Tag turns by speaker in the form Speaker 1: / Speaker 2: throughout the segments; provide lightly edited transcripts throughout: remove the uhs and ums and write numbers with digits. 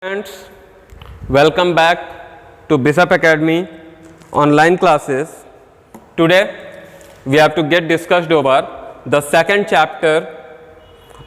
Speaker 1: Friends, welcome back to Bishop Academy online classes. Today we have to get discussed over the second chapter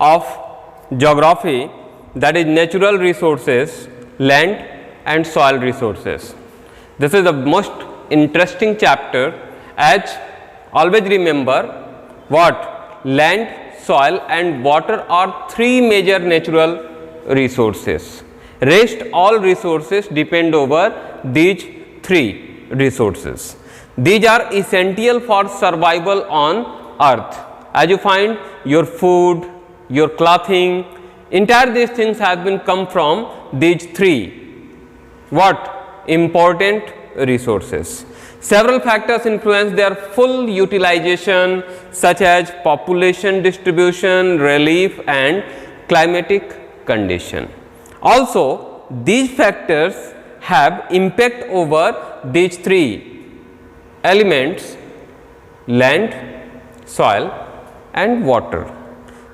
Speaker 1: of geography, that is natural resources, land and soil resources. This is the most interesting chapter, as always remember what land, soil and water are three major natural resources. Rest all resources depend over these three resources. These are essential for survival on earth. As you find, your food, your clothing, entire these things have been come from these three important resources. Several factors influence their full utilization, such as population distribution, relief and climatic condition. Also, these factors have impact over these three elements: land, soil and water.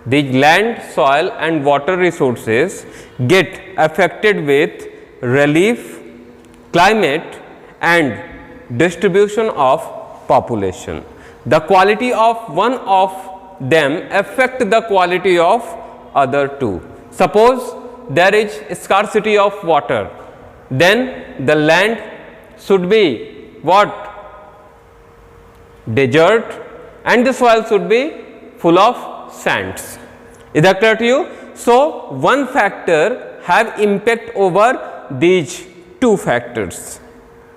Speaker 1: These land, soil and water resources get affected with relief, climate and distribution of population. The quality of one of them affect the quality of other two. Suppose there is scarcity of water, then the land should be what? Desert, and the soil should be full of sands. Is that clear to you? So, one factor have impact over these two factors,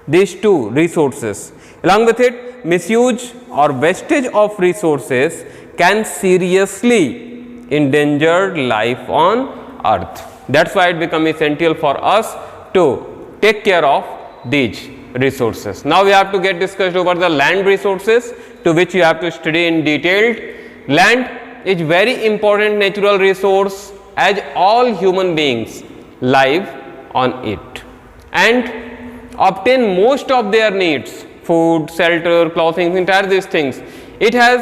Speaker 1: these two resources. Along with it, misuse or wastage of resources can seriously endanger life on earth. That's why it becomes essential for us to take care of these resources. Now we have to get discussed over the land resources, to which you have to study in detail. Land is very important natural resource, as all human beings live on it and obtain most of their needs: food, shelter, clothing, entire these things. It has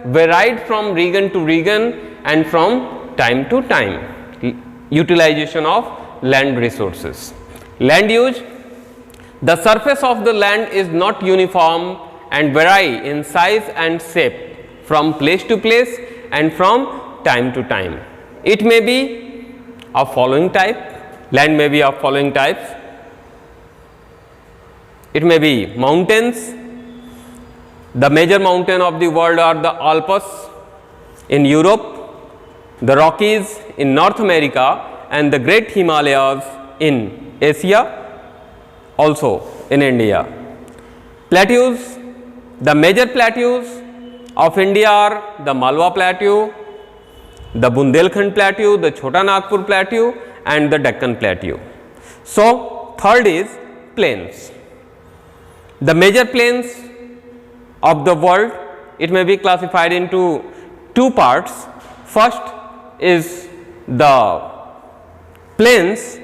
Speaker 1: varied from region to region and from time to time. Utilization of land resources. Land use: the surface of the land is not uniform and vary in size and shape from place to place and from time to time. It may be of following type. Land may be of following types. It may be mountains. The major mountain of the world are the Alps in Europe, the Rockies in North America and the great Himalayas in Asia, also in India. Plateaus: the major plateaus of India are the Malwa Plateau, the Bundelkhand Plateau, the Chota Nagpur Plateau and the Deccan Plateau. So, third is plains. The major plains of the world, it may be classified into two parts. First is the plains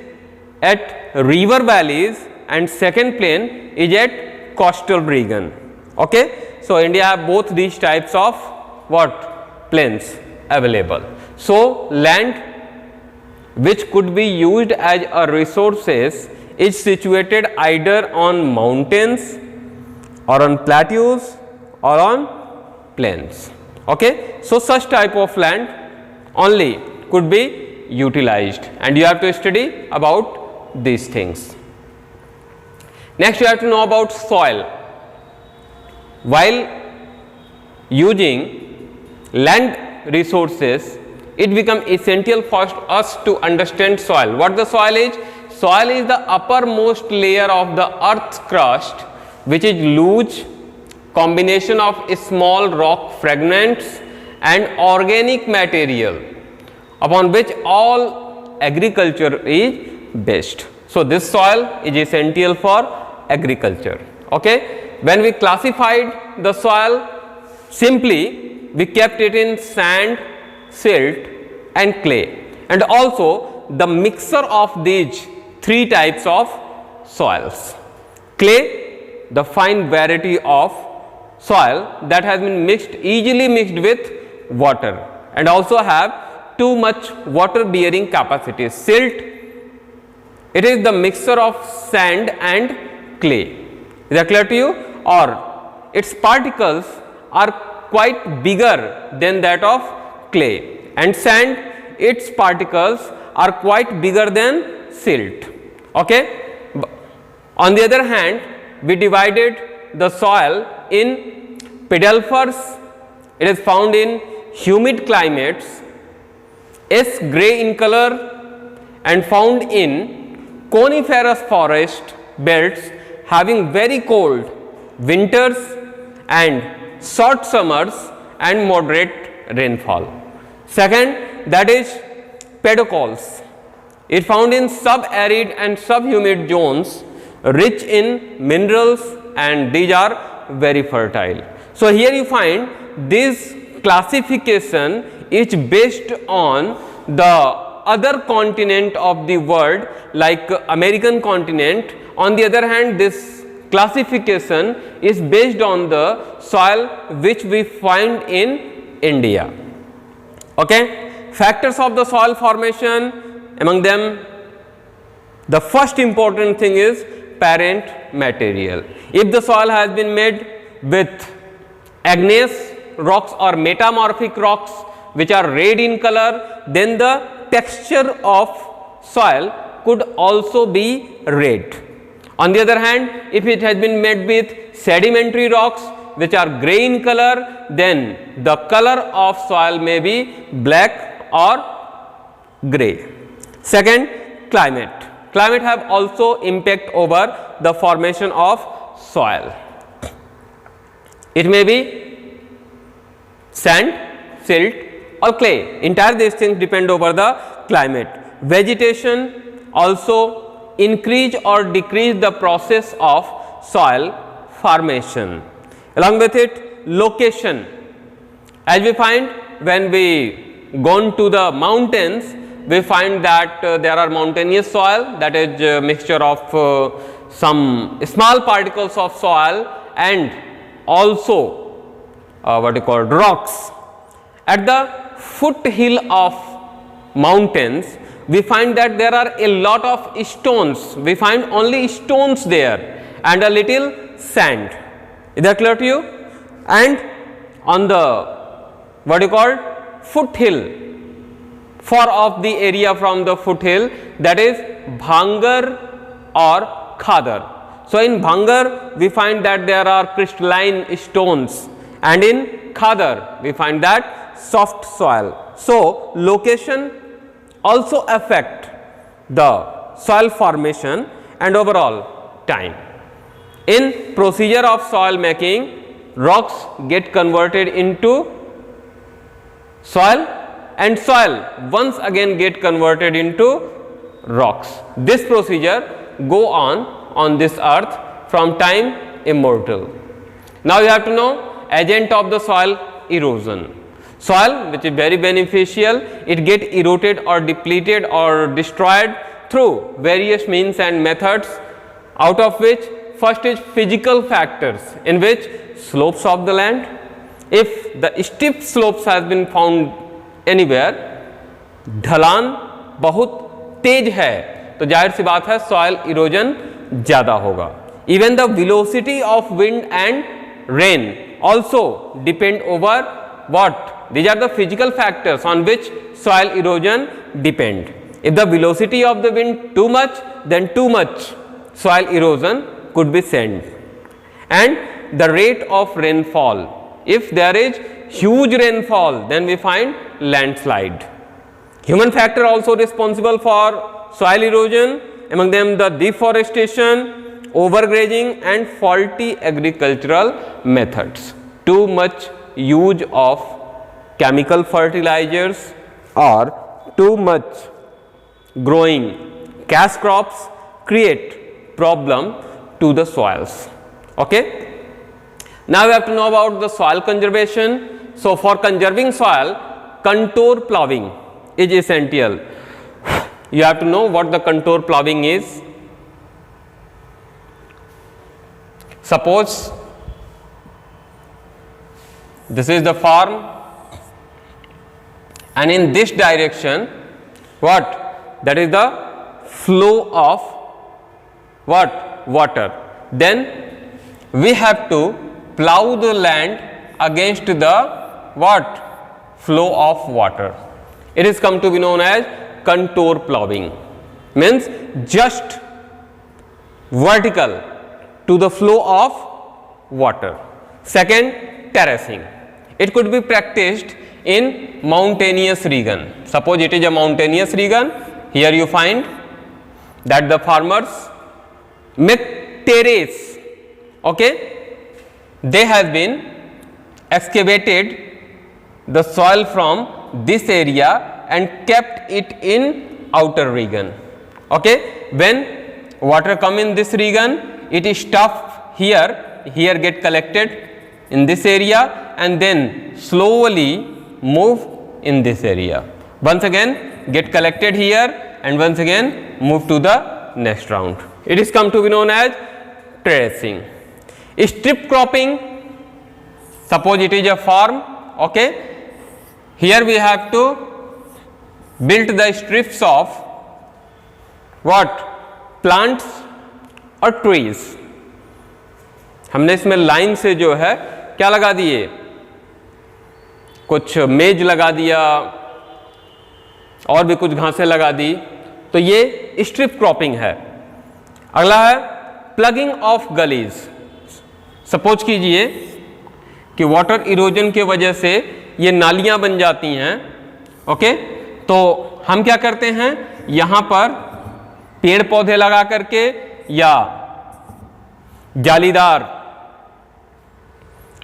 Speaker 1: at river valleys and second plain is at coastal region. Okay? So, India have both these types of plains available. So, land which could be used as a resources is situated either on mountains or on plateaus or on plains. Okay? So, such type of land only could be utilized, and you have to study about these things. Next, you have to know about soil. While using land resources, it becomes essential for us to understand soil. What the soil is? Soil is the uppermost layer of the earth's crust, which is loose combination of small rock fragments and organic material upon which all agriculture is based. So, this soil is essential for agriculture. Okay? When we classified the soil, simply we kept it in sand, silt and clay, and also the mixture of these three types of soils. Clay, the fine variety of soil that has been easily mixed with water and also have too much water bearing capacity. Silt, It is the mixture of sand and clay. Is that clear to you? Or its particles are quite bigger than that of clay, and sand, its particles are quite bigger than silt. Okay? On the other hand, we divided the soil in pedelphers, it is found in humid climates, S grey in color, and found in coniferous forest belts having very cold winters and short summers and moderate rainfall. Second, that is pedocols. It found in sub-arid and sub-humid zones rich in minerals, and these are very fertile. So, here you find this classification is based on the other continent of the world like American continent. On the other hand, this classification is based on the soil which we find in India. Okay? Factors of the soil formation, among them the first important thing is parent material. If the soil has been made with igneous rocks or metamorphic rocks which are red in color, then the texture of soil could also be red. On the other hand, if it has been made with sedimentary rocks which are grey in color, then the color of soil may be black or grey. Second, climate. Climate have also impact over the formation of soil. It may be sand, silt or clay. Entire these things depend over the climate. Vegetation also increase or decrease the process of soil formation. Along with it, location. As we find when we go to the mountains, we find that there are mountainous soil, that is a mixture of some small particles of soil and also what you call rocks. At the foothill of mountains, we find that there are a lot of stones. We find only stones there and a little sand. Is that clear to you? And on the what you call foothill, far off the area from the foothill, that is Bhangar or Khadar. So, in Bhangar we find that there are crystalline stones, and in Khadar we find that soft soil. So, location also affect the soil formation and overall time. In procedure of soil making, rocks get converted into soil and soil once again get converted into rocks. This procedure go on this earth from time immortal. Now, you have to know agent of the soil: erosion. Soil which is very beneficial, it get eroded or depleted or destroyed through various means and methods, out of which first is physical factors, in which slopes of the land. If the steep slopes has been found anywhere, ढलान बहुत तेज है, तो जाहिर सी बात है soil erosion ज़्यादा होगा. Even the velocity of wind and rain also depend over what? These are the physical factors on which soil erosion depend. If the velocity of the wind too much, then too much soil erosion could be sent. And the rate of rainfall. If there is huge rainfall, then we find landslide. Human factor also responsible for soil erosion, among them the deforestation, overgrazing and faulty agricultural methods. Too much use of chemical fertilizers or too much growing cash crops create problem to the soils. Okay? Now, we have to know about the soil conservation. So, for conserving soil, contour ploughing is essential. You have to know what the contour ploughing is. Suppose this is the farm, and in this direction, what? That is the flow of what? Water. Then we have to plow the land against the what? Flow of water. It is come to be known as contour plowing, means just vertical to the flow of water. Second, terracing. It could be practiced in mountainous region. Suppose it is a mountainous region. Here you find that the farmers make terrace. Okay, they have been excavated the soil from this area and kept it in outer region. Okay, when water come in this region, it is stuffed here get collected in this area and then slowly move in this area. Once again get collected here and once again move to the next round. It is come to be known as terracing. Strip cropping, suppose it is a farm. Okay, here we have to build the strips of what? Plants और trees. हमने इसमें line से जो है क्या लगा दिए, कुछ मेज लगा दिया और भी कुछ घासें लगा दी, तो ये स्ट्रिप क्रॉपिंग है. अगला है प्लगिंग ऑफ गलीज. सपोज कीजिए कि वाटर इरोजन के वजह से ये नालियां बन जाती हैं. ओके, तो हम क्या करते हैं, यहां पर पेड़ पौधे लगा करके या जालीदार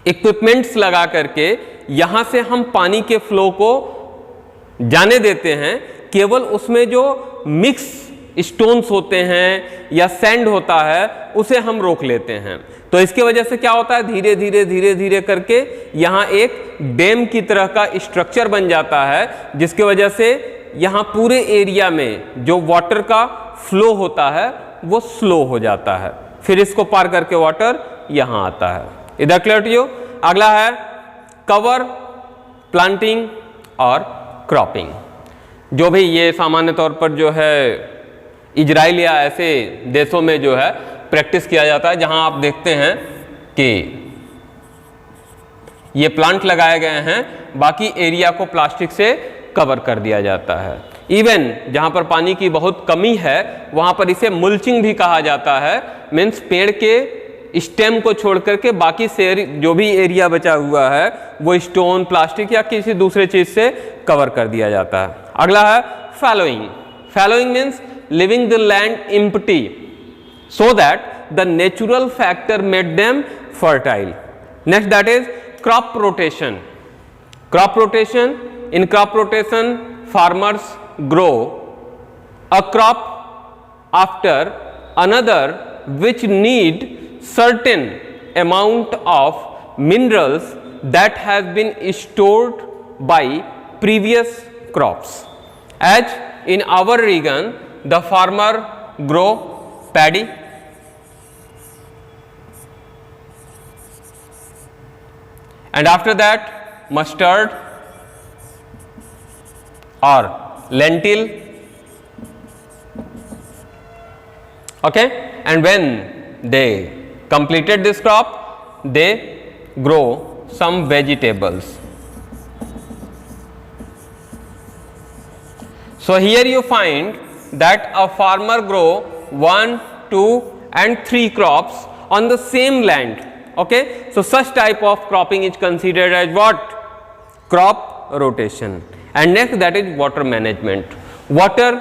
Speaker 1: इक्विपमेंट्स लगा करके यहां से हम पानी के फ्लो को जाने देते हैं. केवल उसमें जो मिक्स स्टोन्स होते हैं या सैंड होता है उसे हम रोक लेते हैं. तो इसके वजह से क्या होता है, धीरे धीरे करके यहां एक डैम की तरह का स्ट्रक्चर बन जाता है, जिसके वजह से यहां पूरे एरिया में जो वाटर का फ्लो होता है वो स्लो हो जाता है. फिर इसको पार करके वाटर यहां आता है. इधर क्लियर टू यू. अगला है कवर प्लांटिंग और क्रॉपिंग. जो भी ये सामान्य तौर पर जो है इजराइल या ऐसे देशों में जो है प्रैक्टिस किया जाता है, जहां आप देखते हैं कि ये प्लांट लगाए गए हैं, बाकी एरिया को प्लास्टिक से कवर कर दिया जाता है. इवन जहां पर पानी की बहुत कमी है वहां पर इसे मुल्चिंग भी कहा जाता है. मीन्स पेड़ के स्टेम को छोड़ करके बाकी से जो भी एरिया बचा हुआ है वो स्टोन, प्लास्टिक या किसी दूसरे चीज से कवर कर दिया जाता है. अगला है fallowing. Fallowing means leaving the land empty so that the natural factor made them fertile. Next, that is crop rotation. Crop rotation, in crop rotation farmers grow a crop after another which need certain amount of minerals that has been stored by previous crops. As in our region the farmer grow paddy, and after that mustard or lentil. Okay, and when they completed this crop they grow some vegetables. So here you find that a farmer grow 1, 2 and 3 crops on the same land. Okay, so such type of cropping is considered as what? Crop rotation. And next, that is water management. Water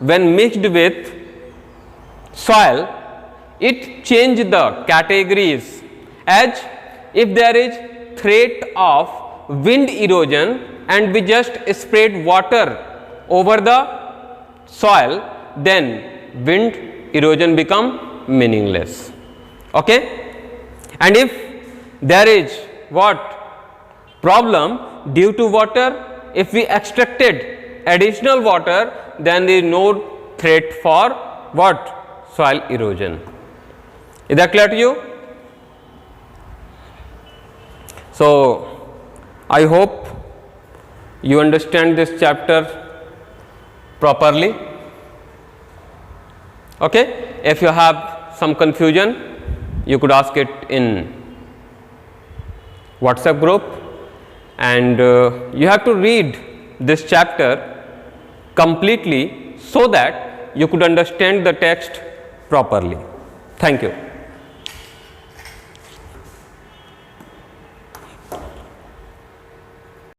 Speaker 1: when mixed with soil, it change the categories. As if there is threat of wind erosion and we just spread water over the soil, then wind erosion become meaningless. Okay, and if there is what problem due to water, if we extracted additional water, then there is no threat for what? Soil erosion. Is that clear to you? So I hope you understand this chapter properly. Okay? If you have some confusion, you could ask it in WhatsApp group, and you have to read this chapter completely so that you could understand the text properly. Thank you.